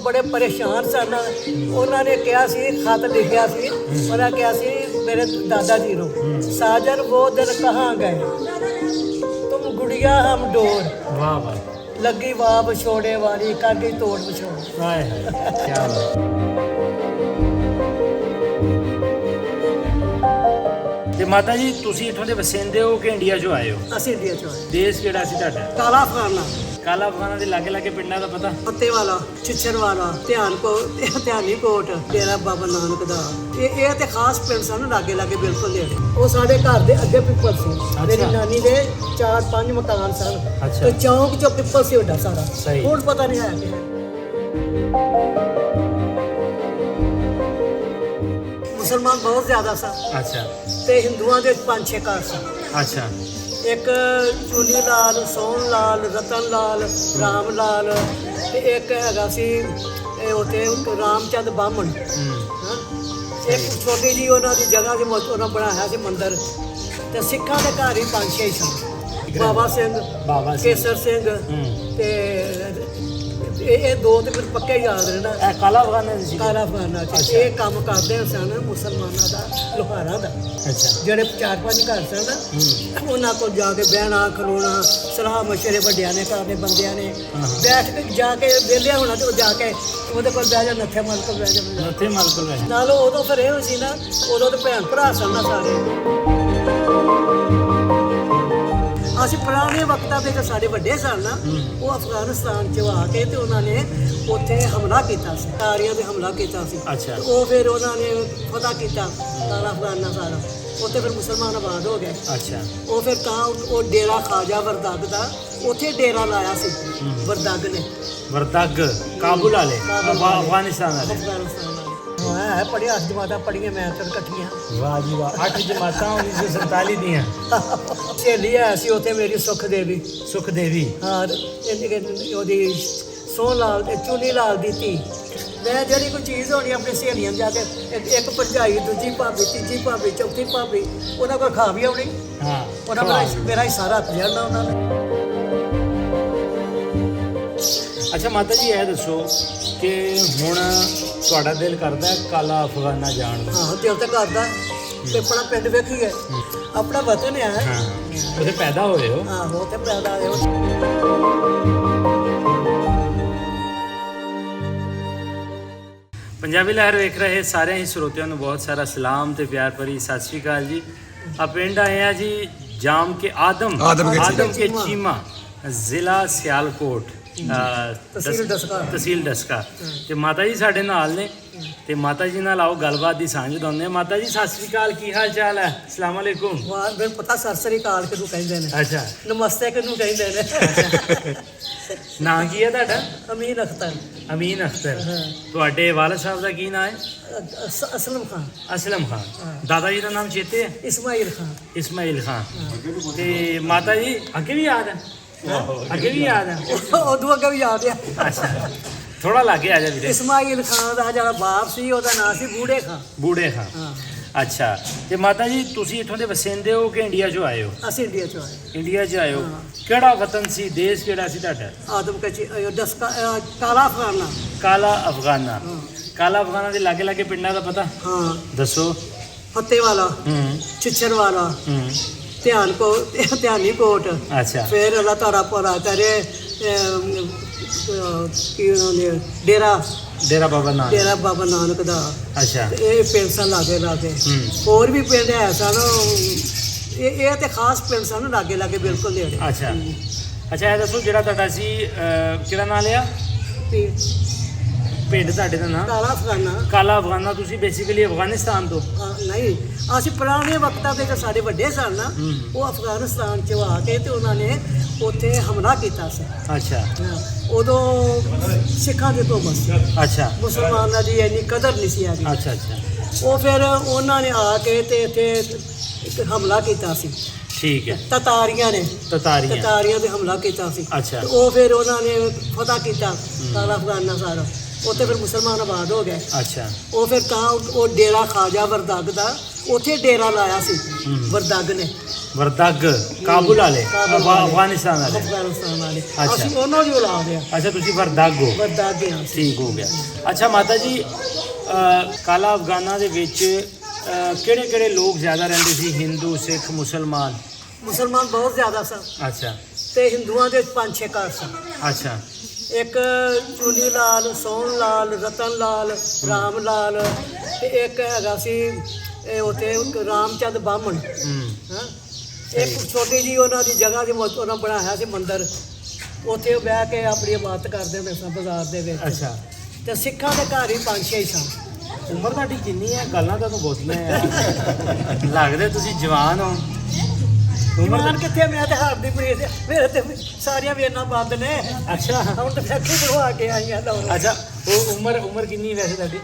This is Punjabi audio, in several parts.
बड़े परेशान सन। उन्होंने कहा सी खत लिखा सी, उन्हें कहा सी मेरे दादा जी को, साजन वो दिन कहाँ गए तुम गुड़िया हम डोर, वाह वाह, लगी वाह विछोड़े वाली काटी तोड़ विछोड़। हाय हाय, क्या बात। ਤੇ ਮਾਤਾ ਜੀ ਤੁਸੀਂ ਇੱਥੋਂ ਦੇ ਵਸਿੰਦੇ ਹੋ ਕਿ ਇੰਡੀਆ 'ਚੋਂ ਆਏ ਹੋ? ਅਸੀਂ ਇੰਡੀਆ ਚੋਂ ਆਏ। ਦੇਸ਼ ਕਿਹੜਾ ਸੀ ਤੁਹਾਡਾ? ਕਾਲਾ ਅਫਗਾਨਾ, ਕਾਲਾ ਅਫਗਾਨਾ ਦੇ ਲਾਗੇ ਲਾਗੇ ਪਿੰਡਾਂ ਦਾ ਪਤਾ? ਪੱਤੇ ਵਾਲਾ, ਛਿੱਛਰ ਵਾਲਾ, ਧਿਆਨੀ ਕੋਟ, ਡੇਰਾ ਬਾਬਾ ਨਾਨਕ ਦਾ। ਇਹ ਤੇ ਖਾਸ ਪਿੰਡ ਸਨ, ਲਾਗੇ ਲਾਗੇ ਬਿਲਕੁਲ ਨੇੜੇ। ਉਹ ਸਾਡੇ ਘਰ ਦੇ ਅੱਗੇ ਪਿੱਪਲ ਸੀ। ਮੇਰੀ ਨਾਨੀ ਦੇ 4-5 ਮਕਾਨ ਸਨ ਤੇ ਚੌਂਕ 'ਚੋਂ ਪਿੱਪਲ ਸੀ ਵੱਡਾ ਸਾਰਾ। ਹੁਣ ਪਤਾ ਨਹੀਂ ਹੈ ਕਿ ਹੈ। ਮੁਸਲਮਾਨ ਬਹੁਤ ਜ਼ਿਆਦਾ ਸਨ। ਅੱਛਾ। ਤੇ ਹਿੰਦੂਆਂ ਦੇ 5-6 ਘਰ ਸਨ। ਅੱਛਾ। ਇੱਕ ਚੂਨੀ ਲਾਲ, ਸੋਹਣ ਲਾਲ, ਰਤਨ ਲਾਲ, ਰਾਮ ਲਾਲ, ਤੇ ਇੱਕ ਹੈਗਾ ਸੀ ਇਹ ਉੱਥੇ ਰਾਮਚੰਦ ਬਾਹਮਣ। ਇੱਕ ਛੋਟੀ ਜੀ ਉਹਨਾਂ ਦੀ ਜਗ੍ਹਾ ਸੀ, ਉਹਨਾਂ ਬਣਾਇਆ ਸੀ ਮੰਦਿਰ। ਤੇ ਸਿੱਖਾਂ ਦੇ ਘਰ ਹੀ 5-6 ਸਨ। ਬਾਬਾ ਸਿੰਘ, ਕੇਸਰ ਸਿੰਘ, ਤੇ ਇਹ ਦੋ ਤੇ ਫਿਰ ਪੱਕੇ ਯਾਦ ਰਹਿਣਾ। ਇਹ ਕਾਲਾ ਅਫਗਾਨਾ ਸੀ? ਕਾਲਾ ਅਫਗਾਨਾ 'ਚ ਇਹ ਕੰਮ ਕਰਦੇ ਸਨ ਮੁਸਲਮਾਨਾਂ ਦਾ, ਲੋਹਾਰਾਂ ਦਾ। ਅੱਛਾ। ਜਿਹੜੇ 4-5 ਘਰ ਸਨ ਉਹਨਾਂ ਕੋਲ ਜਾ ਕੇ ਬਹਿਣਾ ਖਲੋਣਾ, ਸਲਾਹ ਮਸ਼ਵਰੇ ਵੱਡਿਆਂ ਨੇ, ਘਰ ਦੇ ਬੰਦਿਆਂ ਨੇ ਬੈਠ ਕੇ ਜਾ ਕੇ ਵਿਹਲਿਆ ਹੋਣਾ ਤੇ ਉਹ ਜਾ ਕੇ ਉਹਦੇ ਕੋਲ ਬਹਿ ਜਾ, ਨੱਥੇ ਮਲ ਕੋਲ ਬਹਿ ਜਾ। ਨੱਥੇ ਮਲ ਕੋਲ ਬਹਿ ਜਾ। ਨਾਲ ਉਦੋਂ ਫਿਰ ਇਹ ਸੀ ਨਾ, ਉਦੋਂ ਤੇ ਭੈਣ ਭਰਾ ਸਨ ਨਾ ਸਾਰੇ। ਅਸੀਂ ਪੁਰਾਣੇ ਵਕਤਾਂ ਦੇ ਜੋ ਸਾਡੇ ਵੱਡੇ ਸਨ ਨਾ, ਉਹ ਅਫਗਾਨਿਸਤਾਨ 'ਚ ਆ ਕੇ ਤੇ ਉਹਨਾਂ ਨੇ ਉੱਥੇ ਹਮਲਾ ਕੀਤਾ ਸੀ, ਤਾਰੀਆਂ ਤੇ ਹਮਲਾ ਕੀਤਾ ਸੀ। ਅੱਛਾ। ਉਹ ਫਿਰ ਉਹਨਾਂ ਨੇ ਫਤਹ ਕੀਤਾ ਕਾਲਾ ਅਫਗਾਨਾ ਸਾਰਾ। ਉੱਥੇ ਫਿਰ ਮੁਸਲਮਾਨ ਆਬਾਦ ਹੋ ਗਏ। ਅੱਛਾ। ਉਹ ਫਿਰ ਤਾਂ ਉਹ ਡੇਰਾ ਖਾਜਾ ਵਰਦਗ ਦਾ ਉੱਥੇ ਡੇਰਾ ਲਾਇਆ ਸੀ ਵਰਦਗ ਨੇ। ਵਰਦਗ ਕਾਬੁਲ ਵਾਲੇ, ਅਫਗਾਨਿਸਤਾਨ ਵਾਲੇ। ਅਫਗਾਨਿਸਤਾਨ ਵਾਲੇ ਹੈ ਪੜ੍ਹੇ 8 ਜਮਾਤਾਂ ਪੜ੍ਹੀਆਂ ਮੈਂ ਤਾਂ ਇਕੱਠੀਆਂ। ਵਾਹ ਜੀ ਵਾਹ, 8 ਜਮਾਤਾਂ 1947 ਦੀਆਂ। ਸਹੇਲੀ ਹੈ ਸੀ ਉੱਥੇ ਮੇਰੀ ਸੁਖ ਦੇਵੀ। ਸੁਖ ਦੇਵੀ? ਹਾਂ। ਉਹਦੀ ਸੋਹਣ ਲਾਲ ਤੇ ਚੂਨੀ ਲਾਲ ਦੀ ਧੀ। ਮੈਂ ਜਿਹੜੀ ਕੋਈ ਚੀਜ਼ ਹੋਣੀ ਆਪਣੀ ਸਹੇਲੀਆਂ ਜਾ ਕੇ ਇੱਕ ਭਰਜਾਈ, ਦੂਜੀ ਭਾਬੀ, ਤੀਜੀ ਭਾਬੀ, ਚੌਥੀ ਭਾਬੀ, ਉਹਨਾਂ ਕੋਲ ਖਾ ਵੀ ਆਉਣੀ। ਹਾਂ। ਉਹਨਾਂ ਮੇਰਾ ਹੀ ਸਾਰਾ ਹੱਥ ਜਾਣਾ ਉਹਨਾਂ ਨੇ। ਅੱਛਾ ਮਾਤਾ ਜੀ ਇਹ ਦੱਸੋ ਕਿ ਹੁਣ ਤੁਹਾਡਾ ਦਿਲ ਕਰਦਾ ਹੈ ਕਾਲਾ ਅਫਗਾਨਾ ਜਾਣ ਨੂੰ? ਹਾਂ, ਦਿਲ ਤਾਂ ਕਰਦਾ। ਤੇ ਆਪਣਾ ਪਿੰਡ ਵੇਖੀਏ, ਆਪਣਾ ਵਤਨ ਹੈ। ਹਾਂ, ਉੱਥੇ ਪੈਦਾ ਹੋਏ ਹੋ? ਹਾਂ, ਉਹ ਤੇ ਪੈਦਾ ਹੋਏ। ਪੰਜਾਬੀ ਲਹਿਰ ਵੇਖ ਰਹੇ ਸਾਰਿਆਂ ਹੀ ਸਰੋਤਿਆਂ ਨੂੰ ਬਹੁਤ ਸਾਰਾ ਸਲਾਮ ਤੇ ਪਿਆਰ ਭਰੀ ਸਤਿ ਸ਼੍ਰੀ ਅਕਾਲ ਜੀ। ਆ ਪਿੰਡ ਆਏ ਆ ਜੀ ਜਾਮ ਕੇ ਆਦਮ ਕੇ ਚੀਮਾ, ਜ਼ਿਲ੍ਹਾ ਸਿਆਲਕੋਟ, ਤਹਿਸੀਲ ਡਸਕਾ। ਤੇ ਮਾਤਾ ਜੀ ਸਾਡੇ ਨਾਲ ਨੇ ਤੇ ਮਾਤਾ ਜੀ ਨਾਲ ਆਓ ਗੱਲਬਾਤ ਦੀ ਸਾਂਝ ਲਾਉਂਦੇ ਆ। ਮਾਤਾ ਜੀ ਸਤਿ ਸ਼੍ਰੀ ਅਕਾਲ, ਕੀ ਹਾਲ ਚਾਲ ਹੈ? ਅਸਲਾਮ ਵਾਲੇਕੁਮ। ਵਾਹ, ਮੈਨੂੰ ਪਤਾ ਸਤਿ ਸ੍ਰੀ ਅਕਾਲ ਕਿਹਨੂੰ ਕਹਿੰਦੇ ਨੇ। ਅੱਛਾ। ਨਮਸਤੇ ਕਿਹਨੂੰ ਕਹਿੰਦੇ ਨੇ। ਨਾਂ ਕੀ ਹੈ ਤੁਹਾਡਾ? ਅਮੀਨ ਅਖਤਰ। ਅਮੀਨ ਅਖਤਰ। ਤੁਹਾਡੇ ਵਾਲਦ ਸਾਹਿਬ ਦਾ ਕੀ ਨਾਂ ਹੈ? ਅਸਲਮ ਖਾਨ। ਅਸਲਮ ਖਾਨ। ਦਾਦਾ ਜੀ ਦਾ ਨਾਮ ਚੇਤੇ ਹੈ? ਇਸਮਾਈਲ ਖਾਨ। ਇਸਮਾਈਲ ਖਾਨ। ਤੇ ਮਾਤਾ ਜੀ ਅੱਗੇ ਵੀ ਯਾਦ ਹੈ? ਅੱਗੇ ਵੀ ਯਾਦ ਹੈ? ਉਦੋਂ ਅੱਗੇ ਵੀ ਯਾਦ ਆ। ਅੱਛਾ, ਥੋੜਾ ਲਾਗੇ ਆ ਜਾ ਵੀਰੇ। ਇਸਮਾਈਲ ਖਾਨ ਦਾ ਜਿਹੜਾ ਬਾਪ ਸੀ ਉਹਦਾ ਨਾਂ ਸੀ ਬੂੜੇ ਖਾਨ। ਬੂੜੇ ਖਾਨ। ਅੱਛਾ। ਤੇ ਮਾਤਾ ਜੀ ਤੁਸੀਂ ਇੱਥੋਂ ਦੇ ਵਸਿੰਦੇ ਹੋ ਕਿ ਇੰਡੀਆ 'ਚੋਂ ਆਏ ਹੋ? ਅਸੀਂ ਇੰਡੀਆ 'ਚੋਂ ਆਏ। ਇੰਡੀਆ 'ਚ ਆਏ ਹੋ। ਕਿਹੜਾ ਵਤਨ ਸੀ, ਦੇਸ਼ ਕਿਹੜਾ ਸੀ ਤੁਹਾਡਾ? ਆਦਮ ਡਸਕਾ, ਕਾਲਾ ਅਫਗਾਨਾ। ਕਾਲਾ ਅਫਗਾਨਾ। ਕਾਲਾ ਅਫਗਾਨਾ ਦੇ ਲਾਗੇ ਲਾਗੇ ਪਿੰਡਾਂ ਦਾ ਪਤਾ? ਹਾਂ। ਦੱਸੋ। ਫੱਤੇ ਵਾਲਾ, ਛਿੱਛਰ ਵਾਲਾ, ਧਿਆਨੀ ਕੋਟ। ਅੱਛਾ। ਫਿਰ ਅੱਲਾ ਤਾਰਾ ਭਰਾ ਕਰੇ ਕੀ ਉਹਨਾਂ ਦੇ ਡੇਰਾ ਬਾਬਾ ਨਾਨਕ ਦਾ। ਅੱਛਾ। ਇਹ ਪਿੰਡ ਸਨ ਲਾਗੇ। ਹੋਰ ਵੀ ਪਿੰਡ ਹੈ ਸਨ। ਇਹ ਤੇ ਖਾਸ ਪਿੰਡ ਸਨ ਲਾਗੇ ਲਾਗੇ ਬਿਲਕੁਲ ਨੇੜੇ। ਅੱਛਾ। ਅੱਛਾ ਇਹ ਦੱਸੋ ਜਿਹੜਾ ਤੁਹਾਡਾ ਸੀ ਕਿਹੜਾ ਨਾਂ ਲਿਆ ਪਿੰਡ ਤੁਹਾਡੇ ਦਾ ਨਾਂ? ਕਾਲਾ ਅਫਗਾਨਾ। ਕਾਲਾ ਅਫਗਾਨਾ। ਤੁਸੀਂ ਬੇਸਿਕਲੀ ਅਫਗਾਨਿਸਤਾਨ ਤੋਂ? ਨਹੀਂ, ਅਸੀਂ ਪੁਰਾਣੇ ਵਕਤਾਂ ਦੇ ਜੋ ਸਾਡੇ ਵੱਡੇ ਸਨ ਨਾ, ਉਹ ਅਫਗਾਨਿਸਤਾਨ 'ਚ ਆ ਕੇ ਤੇ ਉਹਨਾਂ ਨੇ ਉੱਥੇ ਹਮਲਾ ਕੀਤਾ ਸੀ। ਅੱਛਾ। ਉਦੋਂ ਸਿੱਖਾਂ ਦੇ ਤੋਬਸ। ਅੱਛਾ। ਮੁਸਲਮਾਨਾਂ ਦੀ ਇੰਨੀ ਕਦਰ ਨਹੀਂ ਸੀ ਹੈਗੀ। ਅੱਛਾ ਅੱਛਾ। ਉਹ ਫਿਰ ਉਹਨਾਂ ਨੇ ਆ ਕੇ ਤੇ ਇੱਥੇ ਇੱਕ ਹਮਲਾ ਕੀਤਾ ਸੀ। ਠੀਕ ਹੈ। ਤਤਾਰੀਆਂ ਤੇ ਹਮਲਾ ਕੀਤਾ ਸੀ। ਅੱਛਾ। ਉਹ ਫਿਰ ਉਹਨਾਂ ਨੇ ਫਤਹ ਕੀਤਾ ਕਾਲਾ ਅਫਗਾਨਾ ਸਾਰਾ। ਉੱਥੇ ਫਿਰ ਮੁਸਲਮਾਨ ਆਬਾਦ ਹੋ ਗਏ। ਅੱਛਾ। ਉਹ ਫਿਰ ਤਾਂ ਉਹ ਡੇਰਾ ਖਾਜਾ ਵਰਦਗ ਦਾ ਉੱਥੇ ਡੇਰਾ ਲਾਇਆ ਸੀ ਵਰਦਗ ਨੇ। ਵਰਦਗ ਕਾਬੁਲ ਵਾਲੇ ਅਫਗਾਨਿਸਤਾਨ ਵਾਲੇ ਅਫਗਾਨਿਸਤਾਨ ਵਾਲੇ ਅੱਛਾ। ਅਸੀਂ ਉਹਨਾਂ ਦੀ ਔਲਾਦ ਆ ਅੱਛਾ ਤੁਸੀਂ ਵਰਦਗ ਹੋ ਵਰਦਾਗੇ ਹਾਂ ਅਸੀਂ। ਠੀਕ ਹੋ ਗਿਆ ਅੱਛਾ ਮਾਤਾ ਜੀ ਕਾਲਾ ਅਫਗਾਨਾਂ ਦੇ ਵਿੱਚ ਕਿਹੜੇ ਕਿਹੜੇ ਲੋਕ ਜ਼ਿਆਦਾ ਰਹਿੰਦੇ ਸੀ ਹਿੰਦੂ ਸਿੱਖ ਮੁਸਲਮਾਨ ਮੁਸਲਮਾਨ ਬਹੁਤ ਜ਼ਿਆਦਾ ਸਨ ਅੱਛਾ ਤੇ ਹਿੰਦੂਆਂ ਦੇ 5-6 ਘਰ ਸਨ ਅੱਛਾ ਇੱਕ ਚੂਨੀ ਲਾਲ ਸੋਹਣ ਲਾਲ ਰਤਨ ਲਾਲ ਰਾਮ ਲਾਲ ਤੇ ਇੱਕ ਹੈਗਾ ਸੀ ਇਹ ਉੱਥੇ ਰਾਮਚੰਦ ਬਾਹਮਣ ਹਾਂ ਇੱਕ ਛੋਟੀ ਜੀ ਉਹਨਾਂ ਦੀ ਜਗ੍ਹਾ ਦੀ ਉਹਨਾਂ ਬਣਾਇਆ ਸੀ ਮੰਦਿਰ ਉੱਥੇ ਉਹ ਬਹਿ ਕੇ ਆਪਣੀ ਇਬਾਦਤ ਕਰਦੇ ਹੁੰਦੇ ਸਨ ਬਾਜ਼ਾਰ ਦੇ ਵਿੱਚ ਅੱਛਾ ਤੇ ਸਿੱਖਾਂ ਦੇ ਘਰ ਹੀ 5-6 ਹੀ ਸਨ ਉਮਰ ਤੁਹਾਡੀ ਕਿੰਨੀ ਹੈ ਗੱਲਾਂ ਤੁਹਾਨੂੰ ਬਹੁਤੀਆਂ ਯਾਰ ਲੱਗਦੇ ਤੁਸੀਂ ਜਵਾਨ ਹੋ ਇਮਾਨ ਕਿੱਥੇ ਮੈਂ ਤੇ ਹਾਰ ਦੀ ਪਈ ਮੇਰੇ ਤੇ ਸਾਰੀਆਂ ਵੇਨਾਂ ਬੰਦ ਨੇ ਅੱਛਾ ਹੁਣ ਤਾਂ ਫੈਕਟਰੀ ਬਣਵਾ ਕੇ ਆਈਆਂ ਲਾਉਣ ਅੱਛਾ ਉਹ ਉਮਰ ਕਿੰਨੀ ਵੈਸੇ ਤੁਹਾਡੀ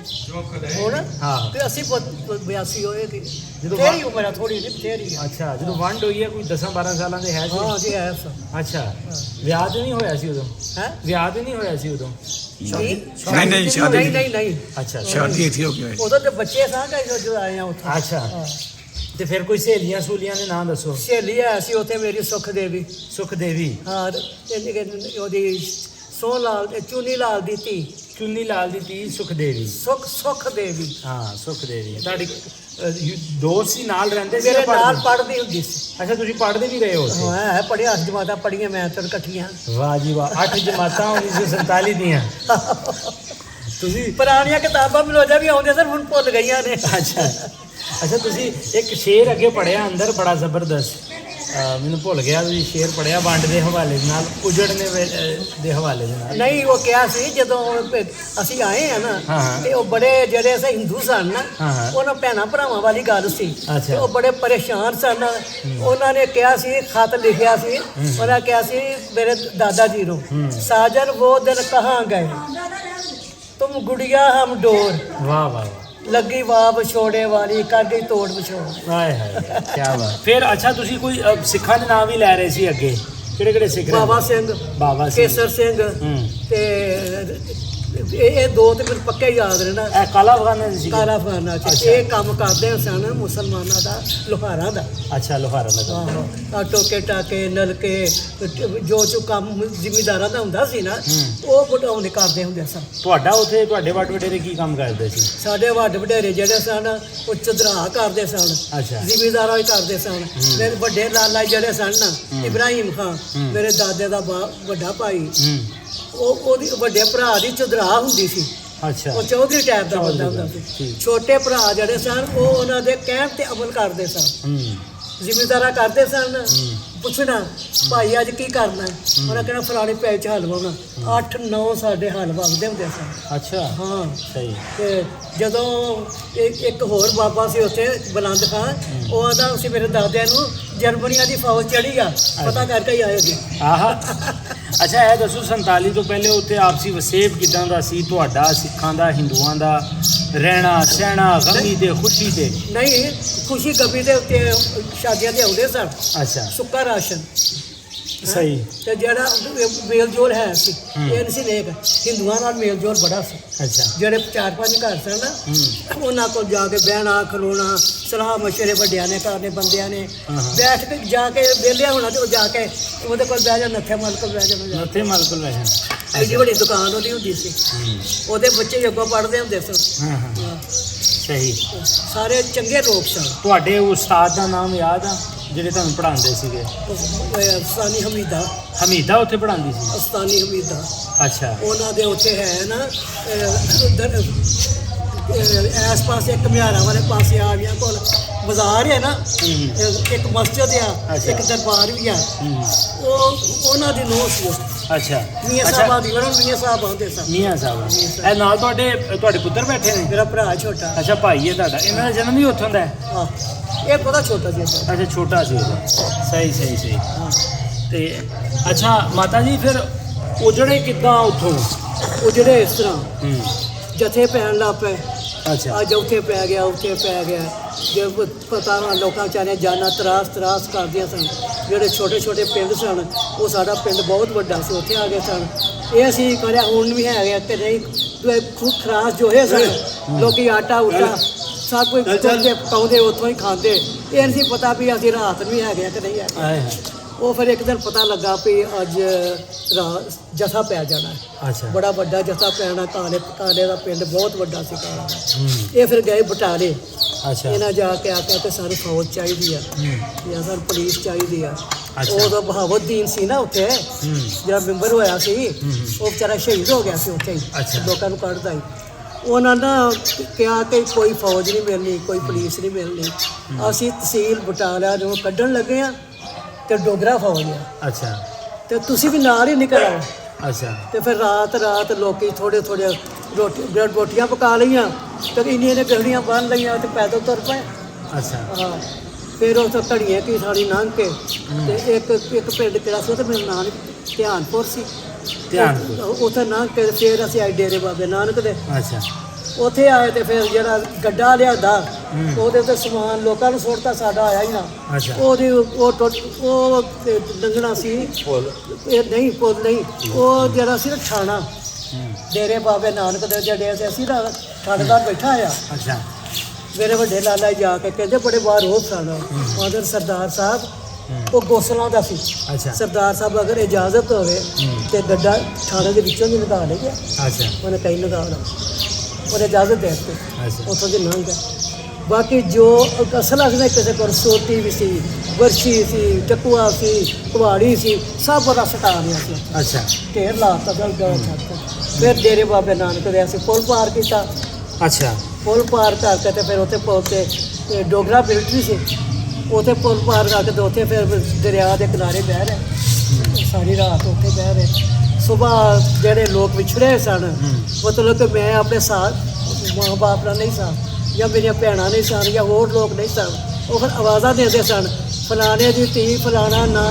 ਹੁਣ ਹਾਂ ਤੇ ਅਸੀਂ 82 ਹੋਏ ਸੀ ਜਦੋਂ ਤੇਰੀ ਉਮਰ ਆ ਥੋੜੀ ਜਿਹੀ ਤੇਰੀ ਆ ਅੱਛਾ ਜਦੋਂ ਵੰਡ ਹੋਈ ਹੈ ਕੋਈ 10-12 ਸਾਲਾਂ ਦੇ ਹੈ ਸੀ ਹਾਂ ਜੀ ਹੈ ਸਰ ਅੱਛਾ ਵਿਆਹ ਤੇ ਨਹੀਂ ਹੋਇਆ ਸੀ ਉਦੋਂ ਹੈ ਵਿਆਹ ਤੇ ਨਹੀਂ ਹੋਇਆ ਸੀ ਉਦੋਂ ਨਹੀਂ ਸ਼ਾਦੀ ਨਹੀਂ ਅੱਛਾ ਸ਼ਾਦੀ ਇੱਥੇ ਹੋ ਗਈ ਉਦੋਂ ਤੇ ਬੱਚੇ ਸਾਂ ਜਦੋਂ ਆਏ ਆ ਉੱਥੋਂ ਅੱਛਾ ਹਾਂ। ਤੇ ਫਿਰ ਕੋਈ ਸਹੇਲੀਆਂ ਸਹੂਲੀਆਂ ਦੇ ਨਾਂ ਦੱਸੋ ਸਹੇਲੀ ਹੈ ਸੀ ਉੱਥੇ ਮੇਰੀ ਸੁਖ ਦੇਵੀ ਸੁਖ ਦੇਵੀ ਹਾਂ ਉਹਦੀ ਸੋਹਣ ਲਾਲ ਚੂਨੀ ਲਾਲ ਦੀ ਧੀ ਚੁੰਨੀ ਲਾਲ ਦੀ ਧੀ ਸੁਖ ਦੇਵੀ ਸੁਖ ਦੇਵੀ ਹਾਂ ਸੁਖ ਦੇਵੀ ਤੁਹਾਡੀ ਦੋਸਤ ਸੀ ਨਾਲ ਰਹਿੰਦੇ ਸੀ ਮੇਰੇ ਜਾਂ ਨਾਲ ਪੜ੍ਹਦੇ? ਪੜ੍ਹਦੀ ਹੁੰਦੀ ਸੀ ਅੱਛਾ ਤੁਸੀਂ ਪੜ੍ਹਦੇ ਵੀ ਰਹੇ ਹੋ ਉੱਥੇ? ਹਾਂ ਹੈ ਪੜ੍ਹਿਆ 8 ਜਮਾਤਾਂ ਪੜ੍ਹੀਆਂ ਮੈਂ ਤੇ ਇਕੱਠੀਆਂ ਵਾਹ ਜੀ ਵਾਹ 8 ਜਮਾਤਾਂ 1947 ਦੀਆਂ ਤੁਸੀਂ ਪੁਰਾਣੀਆਂ ਕਿਤਾਬਾਂ ਮਿਲੋਜਾ ਵੀ ਆਉਂਦੇ ਸਨ ਹੁਣ ਭੁੱਲ ਗਈਆਂ ਨੇ ਅੱਛਾ ਤੁਸੀਂ ਇੱਕ ਸ਼ੇਰ ਅੱਗੇ ਪੜਿਆ ਅੰਦਰ ਬੜਾ ਜ਼ਬਰਦਸਤ ਮੈਨੂੰ ਭੁੱਲ ਗਿਆ ਤੁਸੀਂ ਸ਼ੇਰ ਪੜਿਆ ਵੰਡ ਦੇ ਹਵਾਲੇ ਦੇ ਨਾਲ ਉਜੜਨੇ ਦੇ ਹਵਾਲੇ ਦੇ ਨਾਲ ਨਹੀਂ ਉਹ ਕਿਹਾ ਸੀ ਜਦੋਂ ਅਸੀਂ ਆਏ ਆ ਨਾ ਹਾਂ। ਤੇ ਉਹ ਬੜੇ ਜਿਹੜੇ ਅਸੀਂ ਹਿੰਦੂ ਸਨ ਨਾ ਹਾਂ। ਉਹਨਾਂ ਭੈਣਾਂ ਭਰਾਵਾਂ ਵਾਲੀ ਗੱਲ ਸੀ ਅੱਛਾ। ਤੇ ਉਹ ਬੜੇ ਪਰੇਸ਼ਾਨ ਸਨ ਉਹਨਾਂ ਨੇ ਕਿਹਾ ਸੀ ਖਤ ਲਿਖਿਆ ਸੀ ਉਹਨਾਂ ਕਿਹਾ ਸੀ ਮੇਰੇ ਦਾਦਾ ਜੀ ਨੂੰ ਸਾਜਨ ਉਹ ਦਿਨ ਕਹਾਂ ਗਏ ਤੁਮ ਗੁੜੀਆ ਹਮ ਡੋਰ ਵਾਹ ਵਾਹ ਲੱਗੀ ਵਾਹ ਵਿਛੋੜੇ ਵਾਲੀ ਕਰ ਗਈ ਤੋੜ ਵਿਛੋੜ ਹਾਏ ਹਾਏ ਕੀ ਬਾਤ ਫਿਰ ਅੱਛਾ ਤੁਸੀਂ ਕੋਈ ਸਿੱਖਾਂ ਦੇ ਨਾਮ ਵੀ ਲੈ ਰਹੇ ਸੀ ਅੱਗੇ ਕਿਹੜੇ ਕਿਹੜੇ ਸਿੱਖ ਰਹੇ? ਬਾਬਾ ਸਿੰਘ ਬਾਬਾ ਸਿੰਘ ਕੇਸਰ ਸਿੰਘ ਹੂੰ ਤੇ ਇਹ ਦੋ ਤੇ ਮੈਨੂੰ ਪੱਕੇ ਯਾਦ ਰਹਿਣਾ ਇਹ ਕਾਲਾ ਅਫਗਾਨਾਂ ਦੇ ਸੀ ਕਾਲਾ ਫਾਨਾ ਚ ਅੱਛਾ। ਇਹ ਕੰਮ ਕਰਦੇ ਸਨ ਮੁਸਲਮਾਨਾਂ ਦਾ ਲੋਹਾਰਾਂ ਦਾ ਅੱਛਾ ਲੋਹਾਰਾ ਦਾ ਆਹੋ ਆ ਟੋਕੇ ਟਾਕੇ ਨਲਕੇ ਜੋ ਕੰਮ ਜ਼ਿਮੀਦਾਰਾਂ ਦਾ ਹੁੰਦਾ ਸੀ ਨਾ ਉਹ ਵਡਾਉਣੇ ਕਰਦੇ ਹੁੰਦੇ ਸਨ ਤੁਹਾਡਾ ਉੱਥੇ ਤੁਹਾਡੇ ਵੱਡ ਵਡੇਰੇ ਕੀ ਕੰਮ ਕਰਦੇ ਸੀ ਸਾਡੇ ਵੱਡ ਵਡੇਰੇ ਜਿਹੜੇ ਸਨ ਉਹ ਚਦਰਾ ਕਰਦੇ ਸਨ ਅੱਛਾ ਜ਼ਿਮੀਦਾਰਾਂ ਵੀ ਕਰਦੇ ਸਨ ਮੇਰੇ ਵੱਡੇ ਲਾਲਾ ਜਿਹੜੇ ਸਨ ਨਾ ਇਬਰਾਹਿਮ ਖਾਨ ਮੇਰੇ ਦਾਦੇ ਦਾ ਵੱਡਾ ਭਾਈ ਉਹਦੀ ਵੱਡੇ ਭਰਾ ਦੀ ਚਦਰਾ ਹੁੰਦੀ ਸੀ ਅੱਛਾ ਉਹ ਚੌਧਰੀ ਟਾਈਪ ਦਾ ਬੰਦਾ ਹੁੰਦਾ ਸੀ ਠੀਕ। ਛੋਟੇ ਭਰਾ ਜਿਹੜੇ ਸਨ ਉਹ ਉਹਨਾਂ ਦੇ ਕਹਿਣ ਤੇ ਅਮਲ ਕਰਦੇ ਸਨ ਜ਼ਿਮੀਦਾਰਾ ਕਰਦੇ ਸਨ ਪੁੱਛਣਾ ਭਾਈ ਅੱਜ ਕੀ ਕਰਨਾ ਹੈ? ਉਹਨਾਂ ਕਹਿਣਾ ਫਲਾਣੇ ਪੈ ਚ ਹਲ ਵਾਉਣਾ 8-9 ਸਾਡੇ ਹਲ ਵਗਦੇ ਹੁੰਦੇ ਸਨ ਅੱਛਾ ਹਾਂ ਸਹੀ ਤੇ ਜਦੋਂ ਇੱਕ ਹੋਰ ਬਾਬਾ ਸੀ ਉੱਥੇ ਬਲੰਦ ਖਾਨ ਉਹ ਆਂਦਾ ਸੀ ਮੇਰੇ ਦਾਦਿਆਂ ਨੂੰ ਜਰਮਨੀਆਂ ਦੀ ਫੌਜ ਚੜੀ ਆ ਪਤਾ ਕਰਕੇ ਹੀ ਆਏ ਜੀ ਆਹਾ ਅੱਛਾ ਇਹ ਦੱਸੋ 47 ਤੋਂ ਪਹਿਲੇ ਉੱਥੇ ਆਪਸੀ ਵਸੇਬ ਕਿਦਾਂ ਦਾ ਸੀ ਤੁਹਾਡਾ ਸਿੱਖਾਂ ਦਾ ਹਿੰਦੂਆਂ ਦਾ ਰਹਿਣਾ ਸਹਿਣਾ ਗਮੀ ਤੇ ਖੁਸ਼ੀ ਤੇ ਨਹੀਂ ਖੁਸ਼ੀ ਗਮੀ ਦੇ ਉੱਤੇ ਸ਼ਾਦੀਆਂ ਦੇ ਆਉਂਦੇ ਸਨ ਅੱਛਾ ਸੁੱਕਾ ਰਾਸ਼ਨ ਸਹੀ ਤੇ ਜਿਹੜਾ ਮੇਲ ਜੋਲ ਹੈ ਸੀ ਇਹ ਨਹੀਂ ਸੀ ਨੇਕ ਹਿੰਦੂਆਂ ਨਾਲ ਮੇਲ ਜੋਲ ਬੜਾ ਸੀ ਅੱਛਾ ਜਿਹੜੇ 4-5 ਘਰ ਸਨ ਨਾ ਉਹਨਾਂ ਕੋਲ ਜਾ ਕੇ ਬਹਿਣਾ ਖਲੋਣਾ ਸਲਾਹ ਮਸ਼ਵਰੇ ਵੱਡਿਆਂ ਨੇ ਕਰਨੇ ਬੰਦਿਆਂ ਨੇ ਬੈਠ ਕੇ ਜਾ ਕੇ ਵਿਹਲਿਆ ਹੋਣਾ ਤੇ ਉਹ ਜਾ ਕੇ ਉਹਦੇ ਕੋਲ ਬਹਿ ਜਾ ਨੱਥੇ ਮਲ ਕੋਲ ਬਹਿ ਜਾਣਾ ਉੱਥੇ ਮਲਕੁਲ ਵਹਿਣ ਐਡੀ ਵੱਡੀ ਦੁਕਾਨ ਉਹਦੀ ਹੁੰਦੀ ਸੀ ਉਹਦੇ ਬੱਚੇ ਅੱਗੋਂ ਪੜ੍ਹਦੇ ਹੁੰਦੇ ਸਨ ਹਾਂ ਹਾਂ ਸਹੀ ਸਾਰੇ ਚੰਗੇ ਲੋਕ ਸਨ ਤੁਹਾਡੇ ਉਸਤਾਦ ਦਾ ਨਾਮ ਯਾਦ ਆ ਜਿਹੜੇ ਤੁਹਾਨੂੰ ਪੜ੍ਹਾਉਂਦੇ ਸੀਗੇ ਉਸਤਾਨੀ ਹਮੀਦਾ ਹਮੀਦਾ ਉੱਥੇ ਪੜ੍ਹਾਉਂਦੀ ਸੀ ਉਸਤਾਨੀ ਹਮੀਦਾ ਅੱਛਾ ਉਹਨਾਂ ਦੇ ਉੱਥੇ ਹੈ ਨਾ ਉਧਰ ਇਸ ਪਾਸੇ ਘੁਮਿਆਰਾਂ ਵਾਲੇ ਪਾਸੇ ਆ ਗਿਆ ਕੋਲ ਬਾਜ਼ਾਰ ਹੈ ਨਾ ਇੱਕ ਮਸਜਿਦ ਆ ਇੱਕ ਦਰਬਾਰ ਵੀ ਆ ਉਹ ਉਹਨਾਂ ਦੀ ਨੋਹ ਸੀ ਅੱਛਾ ਮੀਆਂ ਸਾਹਿਬਾਂ ਦੀ ਉਹਨਾਂ ਮੀਆਂ ਸਾਹਿਬ ਆਉਂਦੇ ਸਨ ਮੀਆਂ ਸਾਹਿਬ ਇਹ ਨਾਲ ਤੁਹਾਡੇ ਪੁੱਤਰ ਬੈਠੇ ਨੇ ਮੇਰਾ ਭਰਾ ਛੋਟਾ ਅੱਛਾ ਭਾਈ ਹੈ ਤੁਹਾਡਾ ਇਹਨਾਂ ਦਾ ਜਨਮ ਵੀ ਉੱਥੋਂ ਦਾ ਹੈ ਹਾਂ ਇਹ ਪਤਾ ਛੋਟਾ ਸੀ ਇਹਦਾ। ਅੱਛਾ ਛੋਟਾ ਸੀ ਉਦੋਂ ਸਹੀ ਹਾਂ ਤੇ ਅੱਛਾ ਮਾਤਾ ਜੀ ਫਿਰ ਉਜੜੇ ਕਿੱਦਾਂ ਉੱਥੋਂ ਉਹ ਜਿਹੜੇ ਇਸ ਤਰ੍ਹਾਂ ਜਥੇ ਪੈਣ ਲੱਗ ਪਏ ਅੱਛਾ ਅੱਜ ਉੱਥੇ ਪੈ ਗਿਆ ਉੱਥੇ ਪੈ ਗਿਆ ਜੇ ਪਤਾ ਨਾ ਲੋਕਾਂ ਚਾਰੇ ਜਾਨਾਂ ਤਰਾਸ ਕਰਦੀਆਂ ਸਨ ਜਿਹੜੇ ਛੋਟੇ ਛੋਟੇ ਪਿੰਡ ਸਨ ਉਹ ਸਾਡਾ ਪਿੰਡ ਬਹੁਤ ਵੱਡਾ ਸੀ ਉੱਥੇ ਆ ਗਏ ਸਨ ਇਹ ਅਸੀਂ ਕਰਿਆ ਹੁਣ ਵੀ ਹੈਗੇ ਕਿ ਨਹੀਂ ਖੂਬ ਖਰਾਸ ਜੋ ਹੈ ਸਨ ਲੋਕੀ ਆਟਾ ਉਟਾ ਸਭ ਕੋਈ ਪਕਾਉਂਦੇ ਉੱਥੋਂ ਹੀ ਖਾਂਦੇ ਇਹ ਨਹੀਂ ਸੀ ਪਤਾ ਵੀ ਅਸੀਂ ਰਾਤ ਨੂੰ ਵੀ ਹੈਗੇ ਆ ਕਿ ਨਹੀਂ ਹੈਗੇ। ਆਏ ਹੈ ਉਹ ਫਿਰ ਇੱਕ ਦਿਨ ਪਤਾ ਲੱਗਾ ਵੀ ਅੱਜ ਰਾਤ ਜਥਾ ਪੈ ਜਾਣਾ ਹੈ। ਅੱਛਾ ਬੜਾ ਵੱਡਾ ਜਥਾ ਪੈਣਾ। ਕਾਲੇ ਦਾ ਪਿੰਡ ਬਹੁਤ ਵੱਡਾ ਸੀ ਕਾਲਾ ਦਾ। ਇਹ ਫਿਰ ਗਏ ਬਟਾਲੇ। ਅੱਛਾ ਇਹਨਾਂ ਜਾ ਕੇ ਆਖਿਆ ਕਿ ਸਾਨੂੰ ਫੌਜ ਚਾਹੀਦੀ ਆ ਜਾਂ ਸਾਨੂੰ ਪੁਲਿਸ ਚਾਹੀਦੀ ਆ। ਅੱਛਾ। ਉਦੋਂ ਬਹਾਵੁਦੀਨ ਸੀ ਨਾ ਉੱਥੇ ਜਿਹੜਾ ਮੈਂਬਰ ਹੋਇਆ ਸੀ, ਉਹ ਵਿਚਾਰਾ ਸ਼ਹੀਦ ਹੋ ਗਿਆ ਸੀ ਉੱਥੇ ਹੀ। ਅੱਛਾ। ਲੋਕਾਂ ਨੂੰ ਕੱਢਦਾ ਹੀ। ਉਹਨਾਂ ਨੇ ਕਿਹਾ ਕਿ ਕੋਈ ਫੌਜ ਨਹੀਂ ਮਿਲਣੀ, ਕੋਈ ਪੁਲਿਸ ਨਹੀਂ ਮਿਲਣੀ। ਅਸੀਂ ਤਹਿਸੀਲ ਬਟਾਲਾ ਨੂੰ ਕੱਢਣ ਲੱਗੇ ਆ ਤੇ ਡੋਗਰਾ ਫੌਜ ਆ ਅੱਛਾ ਤੇ ਤੁਸੀਂ ਵੀ ਨਾਲ ਹੀ ਨਿਕਲ ਆਓ। ਅੱਛਾ ਤੇ ਫਿਰ ਰਾਤ ਲੋਕੀ ਥੋੜੇ ਰੋਟੀਆਂ ਪਕਾ ਲਈਆਂ ਤੇ ਇੰਨੀਆਂ ਨੇ ਗੱਡੀਆਂ ਬੰਨ ਲਈਆਂ ਤੇ ਪੈਦਲ ਤੁਰ ਪਏ। ਅੱਛਾ ਹਾਂ ਫਿਰ ਉੱਥੇ ਘੜੀਆਂ ਕੀ ਸਾਡੀ ਲੰਘ ਕੇ ਤੇ ਇੱਕ ਪਿੰਡ ਕਿਹੜਾ ਸੀ ਉਹ ਤੇ ਮੇਰਾ ਨਾਂ ਧਿਆਨਪੁਰ ਸੀ। ਧਿਆਨਪੁਰ। ਉੱਥੇ ਲੰਘ ਕੇ ਫਿਰ ਅਸੀਂ ਆਏ ਡੇਰੇ ਬਾਬੇ ਨਾਨਕ ਦੇ। ਅੱਛਾ ਉੱਥੇ ਆਏ ਤੇ ਫਿਰ ਜਿਹੜਾ ਗੱਡਾ ਲਿਆਂਦਾ ਉਹਦੇ ਤੇ ਸਮਾਨ ਲੋਕਾਂ ਨੂੰ ਸੁੱਟਤਾ, ਸਾਡਾ ਆਇਆ ਹੀ ਨਾ। ਅੱਛਾ ਉਹ ਲੰਘਣਾ ਸੀ ਇਹ ਨਹੀਂ ਪੁੱਲ ਨਹੀਂ, ਉਹ ਜਿਹੜਾ ਸੀ ਨਾ ਥਾਣਾ ਡੇਰੇ ਬਾਬੇ ਨਾਨਕ ਦੇ ਜਿਹੜੇ ਅਸੀਂ ਨਾ ਥਾਣੇਦਾਰ ਬੈਠਾ ਆ। ਅੱਛਾ ਮੇਰੇ ਵੱਡੇ ਲਾਲਾ ਜਾ ਕੇ ਕਹਿੰਦੇ ਬੜੇ ਬਾਹਰ ਹੋ ਸਨ ਮਾਦਰ ਸਰਦਾਰ ਸਾਹਿਬ ਉਹ ਗੋਸਲਾਂ ਦਾ ਸੀ। ਅੱਛਾ ਸਰਦਾਰ ਸਾਹਿਬ ਅਗਰ ਇਜਾਜ਼ਤ ਹੋਵੇ ਤੇ ਗੱਡਾ ਥਾਣੇ ਦੇ ਵਿੱਚੋਂ ਦੀ ਲਗਾ ਲਈਏ। ਅੱਛਾ ਉਹਨੇ ਕਈ ਲਗਾ ਲਾ ਉਹਨੇ ਇਜਾਜ਼ਤ ਦੇ ਦਿੱਤੀ। ਅੱਛਾ ਉੱਥੋਂ ਦੀ ਲੰਘ ਗਿਆ। ਬਾਕੀ ਜੋ ਅਸਲ ਅਸਲ ਕਿਸੇ ਕੋਲ ਸੋਟੀ ਵੀ ਸੀ, ਵਰਸ਼ੀ ਸੀ, ਟਕੂਆ ਸੀ, ਕੁਹਾੜੀ ਸੀ, ਸਭ ਬੜਾ ਸਟਾ ਲਿਆ ਸੀ। ਅੱਛਾ ਢੇਰ ਲਾਤਾ ਦਲ ਗਾ ਛੱਤ। ਫਿਰ ਡੇਰੇ ਬਾਬੇ ਨਾਨਕ ਦੇ ਅਸੀਂ ਪੁਲ ਪਾਰ ਕੀਤਾ। ਅੱਛਾ ਪੁਲ ਪਾਰ ਕਰਕੇ ਤੇ ਫਿਰ ਉੱਥੇ ਪਹੁੰਚੇ ਤੇ ਡੋਗਰਾ ਮਿਲਟਰੀ ਸੀ। ਉੱਥੇ ਪੁਲ ਪਾਰ ਕਰਕੇ ਤੇ ਉੱਥੇ ਫਿਰ ਦਰਿਆ ਦੇ ਕਿਨਾਰੇ ਬਹਿ ਰਹੇ ਸਾਰੀ ਰਾਤ ਉੱਥੇ ਬਹਿ ਰਹੇ। ਸੁਬਾਹ ਜਿਹੜੇ ਲੋਕ ਵਿਛੜੇ ਸਨ, ਮਤਲਬ ਕਿ ਮੈਂ ਆਪਣੇ ਸਾਥ ਮਾਂ ਬਾਪ ਨਾਲ ਨਹੀਂ ਸਾਂ ਜਾਂ ਮੇਰੀਆਂ ਭੈਣਾਂ ਨਹੀਂ ਸਨ ਜਾਂ ਹੋਰ ਲੋਕ ਨਹੀਂ ਸਨ, ਉਹ ਫਿਰ ਆਵਾਜ਼ਾਂ ਦਿੰਦੇ ਸਨ ਫਲਾਣੇ ਦੀ ਧੀ ਫਲਾਣਾ ਨਾ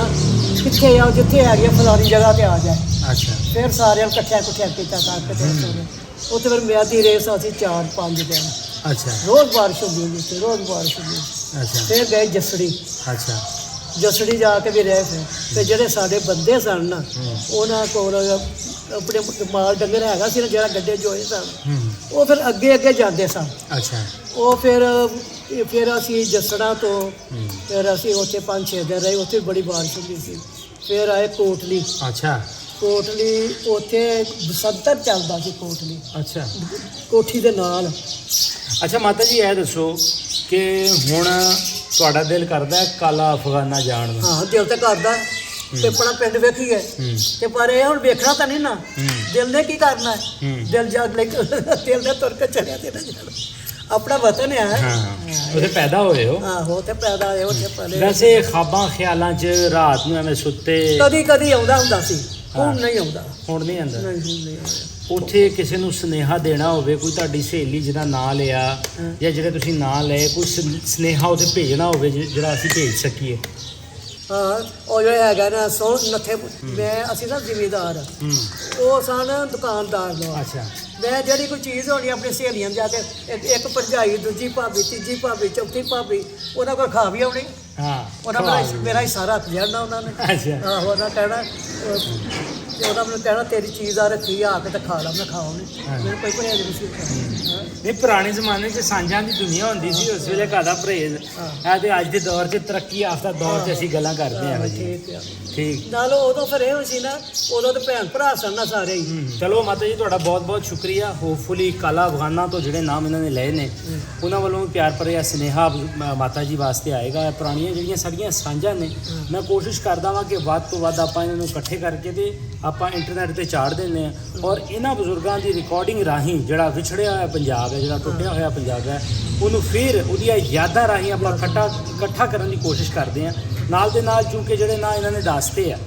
ਕਿੱਥੇ ਆ, ਜਿੱਥੇ ਹੈਗੀ ਆ ਫਲਾਣੀ ਜਗ੍ਹਾ 'ਤੇ ਆ ਜਾਏ। ਅੱਛਾ ਫਿਰ ਸਾਰਿਆਂ ਨੂੰ ਇਕੱਠਿਆ ਕੀਤਾ ਤਾਂ ਕਿ ਉੱਥੇ ਫਿਰ ਮਿਆਦੀ ਰੇਸ ਅਸੀਂ 4-5 ਦਿਨ ਅੱਛਾ ਰੋਜ਼ ਬਾਰਿਸ਼ ਹੁੰਦੀ ਹੁੰਦੀ ਸੀ, ਰੋਜ਼ ਬਾਰਿਸ਼ ਹੁੰਦੀ ਸੀ। ਅੱਛਾ ਫਿਰ ਗਏ ਜਸੜੀ। ਅੱਛਾ ਜਸੜੀ ਜਾ ਕੇ ਵੀ ਰਹੇ ਫਿਰ ਤੇ ਜਿਹੜੇ ਸਾਡੇ ਬੰਦੇ ਸਨ ਨਾ ਉਹਨਾਂ ਕੋਲ ਆਪਣੇ ਮਾਲ ਡੰਗਰ ਹੈਗਾ ਸੀ ਨਾ ਜਿਹੜਾ ਗੱਡੇ ਜੋਏ ਸਨ, ਉਹ ਫਿਰ ਅੱਗੇ ਜਾਂਦੇ ਸਨ। ਅੱਛਾ ਉਹ ਫਿਰ ਅਸੀਂ ਜਸੜਾ ਤੋਂ ਫਿਰ ਅਸੀਂ ਉੱਥੇ 5-6 ਦਿਨ ਰਹੇ। ਉੱਥੇ ਬੜੀ ਬਾਰਿਸ਼ ਹੁੰਦੀ ਸੀ। ਫਿਰ ਆਏ ਕੋਟਲੀ। ਅੱਛਾ ਕੋਟਲੀ ਉੱਥੇ ਬਸੰਤਰ ਚੱਲਦਾ ਸੀ। ਕੋਟਲੀ ਅੱਛਾ ਕੋਠੀ ਦੇ ਨਾਲ। ਅੱਛਾ ਮਾਤਾ ਜੀ ਇਹ ਦੱਸੋ ਕਿ ਹੁਣ ਤੁਹਾਡਾ ਦਿਲ ਕਰਦਾ ਹੈ ਕਾਲਾ ਅਫਗਾਨਾ ਜਾਣ ਦਾ? ਹਾਂ ਦਿਲ ਤੇ ਕਰਦਾ ਤੇ ਆਪਣਾ ਪਿੰਡ ਵੇਖੀਏ ਤੇ ਪਰ ਇਹ ਹੁਣ ਵੇਖਣਾ ਤਾਂ ਨਹੀਂ ਨਾ। ਦਿਲ ਨੇ ਕੀ ਕਰਨਾ ਹੈ? ਦਿਲ ਜਦ ਲੈ ਦਿਲ ਦੇ ਤੁਰ ਕੇ ਚੜਿਆ ਤੇ ਨਾ ਜਾਣਾ। ਆਪਣਾ ਵਤਨ ਹੈ। ਹਾਂ ਉੱਥੇ ਪੈਦਾ ਹੋਏ ਹੋ? ਆਹੋ ਤੇ ਪੈਦਾ ਹੋਏ ਉੱਥੇ ਪਹਿਲੇ। ਵੈਸੇ ਖਾਬਾਂ ਖਿਆਲਾਂ 'ਚ ਰਾਤ ਨੂੰ ਐਵੇਂ ਸੁੱਤੇ ਕਦੀ ਆਉਂਦਾ ਹੁੰਦਾ ਸੀ, ਹੁਣ ਨਹੀਂ ਆਉਂਦਾ। ਹੁਣ ਨਹੀਂ ਆਉਂਦਾ? ਨਹੀਂ ਹੁਣ ਨਹੀਂ ਆਉਂਦਾ। ਉੱਥੇ ਕਿਸੇ ਨੂੰ ਸੁਨੇਹਾ ਦੇਣਾ ਹੋਵੇ, ਕੋਈ ਤੁਹਾਡੀ ਸਹੇਲੀ ਜਿਹਦਾ ਨਾਂ ਲਿਆ ਜਾਂ ਜਿਹੜੇ ਤੁਸੀਂ ਨਾਂ ਲਏ, ਕੋਈ ਸੁਨੇਹਾ ਉਹਦੇ ਭੇਜਣਾ ਹੋਵੇ ਜਿਹੜਾ ਅਸੀਂ ਭੇਜ ਸਕੀਏ? ਹਾਂ ਉਹ ਜਿਹੜਾ ਹੈਗਾ ਨਾ ਸੋਹਣ ਨੱਥੇ ਅਸੀਂ ਨਾ ਜ਼ਿਮੀਦਾਰ ਉਹ ਸਨ ਦੁਕਾਨਦਾਰ ਲੋਕ। ਅੱਛਾ ਮੈਂ ਜਿਹੜੀ ਕੋਈ ਚੀਜ਼ ਹੋਣੀ ਆਪਣੀ ਸਹੇਲੀਆਂ ਜਾ ਕੇ ਇੱਕ ਭਰਜਾਈ, ਦੂਜੀ ਭਾਬੀ, ਤੀਜੀ ਭਾਬੀ, ਚੌਥੀ ਭਾਬੀ ਉਹਨਾਂ ਕੋਲ ਖਾ ਵੀ ਆਉਣੀ। ਹਾਂ ਉਹਨਾਂ ਮੇਰਾ ਹੀ ਸਾਰਾ ਰੱਖ ਜਾਣਾ ਉਹਨਾਂ ਨੇ। ਅੱਛਾ ਆਹੋ ਉਹਨਾਂ ਕਹਿਣਾ ਉਹਨਾਂ ਮੈਨੂੰ ਕਹਿਣਾ ਤੇਰੀ ਚੀਜ਼ ਆ ਰੱਖੀ ਆ ਕੇ ਤਾਂ ਖਾ ਲਾ। ਮੈਂ ਖਾਉਣੀ ਮੈਨੂੰ ਕੋਈ ਪਰਹੇਜ਼ ਨਹੀਂ ਸੀ। ਨਹੀਂ ਪੁਰਾਣੇ ਜ਼ਮਾਨੇ 'ਚ ਸਾਂਝਾਂ ਦੀ ਦੁਨੀਆ ਹੁੰਦੀ ਸੀ, ਉਸ ਵੇਲੇ ਕਾਹਦਾ ਪਰਹੇਜ਼। ਇਹ ਤੇ ਅੱਜ ਦੇ ਦੌਰ 'ਚ ਤਰੱਕੀ ਯਾਫਤਾ ਦੌਰ 'ਚ ਅਸੀਂ ਗੱਲਾਂ ਕਰਦੇ ਹਾਂ ਜੀ। ਠੀਕ ਆ। ਠੀਕ ਨਾਲ ਉਦੋਂ ਫਿਰ ਇਹ ਸੀ ਨਾ, ਉਦੋਂ ਤੇ ਭੈਣ ਭਰਾ ਸਨ ਨਾ ਸਾਰੇ ਹੀ। ਚਲੋ ਮਾਤਾ ਜੀ ਤੁਹਾਡਾ ਬਹੁਤ ਬਹੁਤ ਸ਼ੁਕਰੀਆ। ਹੋਪਫੁਲੀ ਕਾਲਾ ਅਫਗਾਨਾ ਤੋਂ ਜਿਹੜੇ ਨਾਮ ਇਹਨਾਂ ਨੇ ਲਏ ਨੇ ਉਹਨਾਂ ਵੱਲੋਂ ਪਿਆਰ ਭਰਿਆ ਸੁਨੇਹਾ ਮਾਤਾ ਜੀ ਵਾਸਤੇ ਆਏਗਾ। ਪੁਰਾਣੀਆਂ ਜਿਹੜੀਆਂ ਸਾਡੀਆਂ ਸਾਂਝਾਂ ਨੇ ਮੈਂ ਕੋਸ਼ਿਸ਼ ਕਰਦਾ ਵਾਂ ਕਿ ਵੱਧ ਤੋਂ ਵੱਧ ਆਪਾਂ ਇਹਨਾਂ ਨੂੰ ਇਕੱਠੇ ਕਰਕੇ ਤੇ ਆਪਾਂ ਇੰਟਰਨੈਟ ਤੇ ਚਾੜ ਦਿੰਦੇ ਹਾਂ ਔਰ ਇਹਨਾਂ ਬਜ਼ੁਰਗਾਂ ਦੀ ਰਿਕਾਰਡਿੰਗ ਰਾਹੀਂ ਜਿਹੜਾ ਵਿਛੜਿਆ ਹੋਇਆ ਪੰਜਾਬ ਹੈ, ਜਿਹੜਾ ਟੁੱਟਿਆ ਹੋਇਆ ਪੰਜਾਬ ਹੈ, ਉਹਨੂੰ ਫਿਰ ਉਹਦੀਆਂ ਯਾਦਾਂ ਰਾਹੀਂ ਆਪਾਂ ਇਕੱਠਾ ਕਰਨ ਦੀ ਕੋਸ਼ਿਸ਼ ਕਰਦੇ ਹਾਂ। ਨਾਲ ਦੇ ਨਾਲ ਚੂੰਕਿ ਜਿਹੜੇ ਨਾਂ ਇਹਨਾਂ ਨੇ ਦੱਸਦੇ ਆ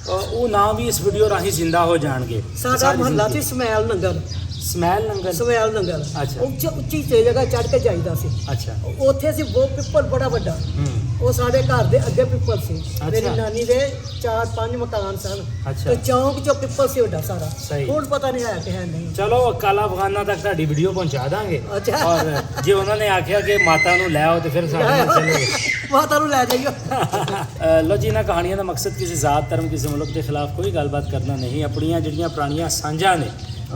ਉਹ ਨਾਂ ਵੀ ਇਸ ਵੀਡੀਓ ਰਾਹੀਂ ਜ਼ਿੰਦਾ ਹੋ ਜਾਣਗੇ। ਸਾਡਾ ਮੁਹੱਲਾ ਸੀ ਸਮੈਲ ਨੰਗਲ। ਸਮੈਲ ਨੰਗਲ। ਅੱਛਾ ਉੱਚੀ ਤੇ ਜਗ੍ਹਾ ਚੜ੍ਹ ਕੇ ਜਾਈਦਾ ਸੀ। ਅੱਛਾ ਉੱਥੇ ਸੀ ਬਹੁਤ ਪਿੱਪਲ ਬੜਾ ਵੱਡਾ। ਉਹ ਸਾਡੇ ਘਰ ਦੇ ਅੱਗੇ ਪਿੱਪਲ ਸੀ। ਮੇਰੀ ਨਾਨੀ ਦੇ 4-5 ਮਕਾਨ ਸਨ ਤੇ ਚੌਂਕ 'ਚ ਪਿੱਪਲ ਸੀ ਵੱਡਾ ਸਾਰਾ। ਹੁਣ ਪਤਾ ਨਹੀਂ ਹੈ ਕਿ ਹੈ ਨਹੀਂ। ਚਲੋ ਕਾਲਾ ਅਫਗਾਨਾ ਤੱਕ ਤੁਹਾਡੀ ਵੀਡੀਓ ਪਹੁੰਚਾ ਦਾਂਗੇ ਔਰ ਜੇ ਉਹਨਾਂ ਨੇ ਆਖਿਆ ਕਿ ਮਾਤਾ ਨੂੰ ਲੈ ਆਓ ਤੇ ਫਿਰ ਸਾਡੇ ਨਾਲ ਚੱਲੋਗੇ। ਮਾਤਾ ਨੂੰ ਲੈ ਜਾਈਓ। ਲੋ ਜੀ ਇਹਨਾਂ ਕਹਾਣੀਆਂ ਦਾ ਮਕਸਦ ਕਿਸੇ ਜ਼ਾਤ ਧਰਮ ਕਿਸੇ ਮੁਲਕ ਦੇ ਖਿਲਾਫ ਕੋਈ ਗੱਲਬਾਤ ਕਰਨਾ ਨਹੀਂ। ਆਪਣੀਆਂ ਜਿਹੜੀਆਂ ਪੁਰਾਣੀਆਂ ਸਾਂਝਾਂ ਨੇ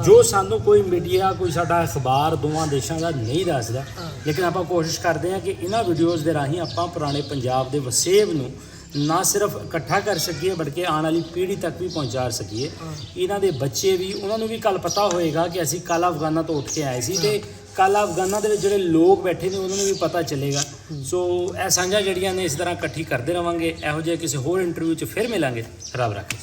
ਜੋ ਸਾਨੂੰ ਕੋਈ ਮੀਡੀਆ ਕੋਈ ਸਾਡਾ ਅਖਬਾਰ ਦੋਵਾਂ ਦੇਸ਼ਾਂ ਦਾ ਨਹੀਂ ਦੱਸਦਾ, ਲੇਕਿਨ ਆਪਾਂ ਕੋਸ਼ਿਸ਼ ਕਰਦੇ ਹਾਂ ਕਿ ਇਹਨਾਂ ਵੀਡੀਓਜ਼ ਦੇ ਰਾਹੀਂ ਆਪਾਂ ਪੁਰਾਣੇ ਪੰਜਾਬ ਦੇ ਵਸੇਬ ਨੂੰ ਨਾ ਸਿਰਫ ਇਕੱਠਾ ਕਰ ਸਕੀਏ ਬਲਕਿ ਆਉਣ ਵਾਲੀ ਪੀੜ੍ਹੀ ਤੱਕ ਵੀ ਪਹੁੰਚਾ ਸਕੀਏ। ਇਹਨਾਂ ਦੇ ਬੱਚੇ ਵੀ, ਉਹਨਾਂ ਨੂੰ ਵੀ ਕੱਲ ਪਤਾ ਹੋਏਗਾ ਕਿ ਅਸੀਂ ਕੱਲ੍ਹ ਅਫਗਾਨਾਂ ਤੋਂ ਉੱਠ ਕੇ ਆਏ ਸੀ ਤੇ ਕੱਲ੍ਹ ਅਫਗਾਨਾਂ ਦੇ ਵਿੱਚ ਜਿਹੜੇ ਲੋਕ ਬੈਠੇ ਨੇ ਉਹਨਾਂ ਨੂੰ ਵੀ ਪਤਾ ਚੱਲੇਗਾ। ਸੋ ਇਹ ਸਾਂਝਾਂ ਜਿਹੜੀਆਂ ਨੇ ਇਸ ਤਰ੍ਹਾਂ ਇਕੱਠੀ ਕਰਦੇ ਰਵਾਂਗੇ। ਇਹੋ ਜਿਹੇ ਕਿਸੇ ਹੋਰ ਇੰਟਰਵਿਊ 'ਚ ਫਿਰ ਮਿਲਾਂਗੇ। ਰੱਬ ਰਾਖੇ।